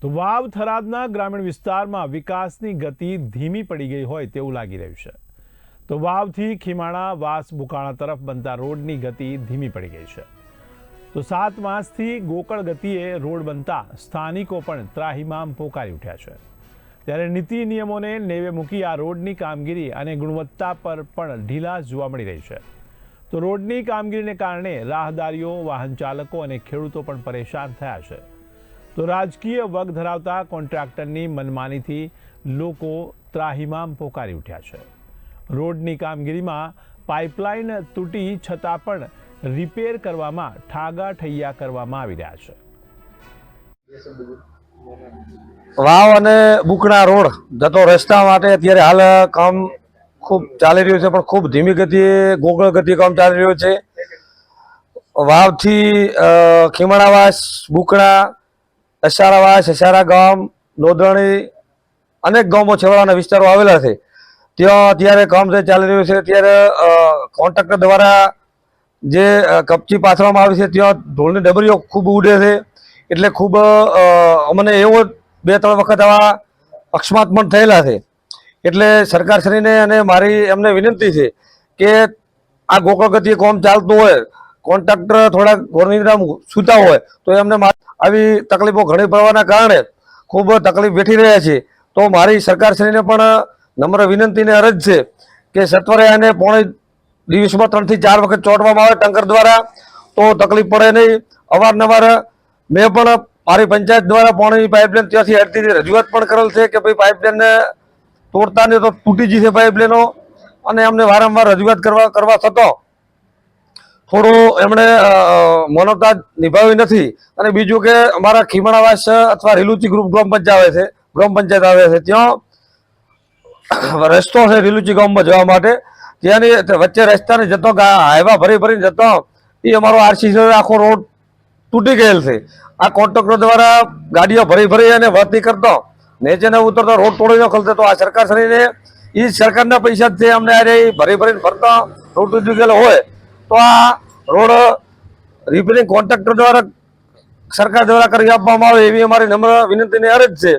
તો વાવ થરાદના ગ્રામીણ વિસ્તારમાં વિકાસની ગતિ ધીમી પડી ગઈ હોય તેવું લાગી રહ્યું છે। તો વાવથી ખીમાણા વાસ બુકાણા તરફ બનતા રોડની ગતિ ધીમી પડી ગઈ છે। તો 7 માસથી ગોકળ ગતિએ રોડ બનતા સ્થાનિકો પણ ત્રાહિમામ પોકારી ઉઠ્યા છે। ત્યારે નીતિ નિયમોને નેવે મૂકી આ રોડની કામગીરી અને ગુણવત્તા પર પણ ઢીલાસ જોવા મળી રહી છે। તો રોડની કામગીરીને કારણે રાહદારીઓ, વાહન ચાલકો અને ખેડૂતો પણ પરેશાન થયા છે। તો રાજકીય વગ ધરાવતા કોન્ટ્રાક્ટરની મનમાનીથી લોકો ત્રાહિમામ પોકારી ઉઠ્યા છે। રોડની કામગીરીમાં પાઇપલાઇન તૂટી છતાં પણ રિપેર કરવામાં ઠાગા ઠૈયા કરવામાં આવી રહ્યા છે। વાવ અને બુકણા રોડ જતો રસ્તા માટે અત્યારે હાલ કામ ખૂબ ચાલી રહ્યું છે, પણ ખૂબ ધીમી ગતિએ ગોકળ ગતિએ કામ ચાલી રહ્યું છે। વાવથી ખીમણાવાસ, બુકણા, અસારા ગામ, નોંધણી અનેક ગામો છેવાડાના વિસ્તારો આવેલા છે, ત્યાં અત્યારે કામ ચાલી રહ્યું છે। ત્યારે કોન્ટ્રાક્ટર દ્વારા જે કપચી પાથરવામાં આવી છે ત્યાં ઢોલની ડબરીઓ ખૂબ ઉડે છે, એટલે ખૂબ અમને એવો 2-3 વખત આવા અકસ્માત પણ થયેલા છે। એટલે સરકારશ્રીને અને મારી એમને વિનંતી છે કે આ ગોકળ ગતિએ કામ ચાલતું હોય, કોન્ટ્રાક્ટર થોડા ગોરનિંદ્રામ સૂતા હોય તો એમને આવી તકલીફો ઘણી પડવાના કારણે ખૂબ તકલીફ વેઠી રહ્યા છે। તો મારી સરકારશ્રીને પણ નમ્ર વિનંતીને અરજ છે કે સત્વરે આને પોણે દિવસમાં 3 થી 4 વખત ચોંટવામાં આવે ટંકર દ્વારા, તો તકલીફ પડે નહીં। અવારનવાર મેં પણ મારી પંચાયત દ્વારા પાણીની પાઇપલાઇન ત્યાંથી હટતી રજૂઆત પણ કરેલ છે કે ભાઈ પાઇપલાઇનને તોડતા નહીં તો તૂટી જશે પાઇપલાઇનો, અને એમને વારંવાર રજૂઆત કરવા છતાં થોડું એમણે માનવતા નિભાવી નથી। અને બીજું કે અમારા ખીમણાવાસ અથવા રીલુચી ગ્રુપ ગ્રામ પંચાયત આવે છે, ત્યાં રસ્તો છે રીલુચી ગામમાં જવા માટે, ત્યાંની વચ્ચે રસ્તાને જતો હાઈવા ભરીને જતો એ અમારો આરસીસી આખો રોડ તૂટી ગયેલ છે। આ કોન્ટ્રાક્ટર દ્વારા ગાડીઓ ભરી અને વળતી કરતો નીચેને ઉતરતો રોડ તોડી નાખતો, તો આ સરકારશ્રીને એ સરકારના પૈસાથી અમને આ ભરીને ફરતા રોડ તૂટી ગયેલો હોય તો આ રોડ રિપેરિંગ કોન્ટ્રાક્ટર દ્વારા સરકાર દ્વારા કરી આપવામાં આવે એવી અમારી નમ્ર વિનંતીને અરજ છે।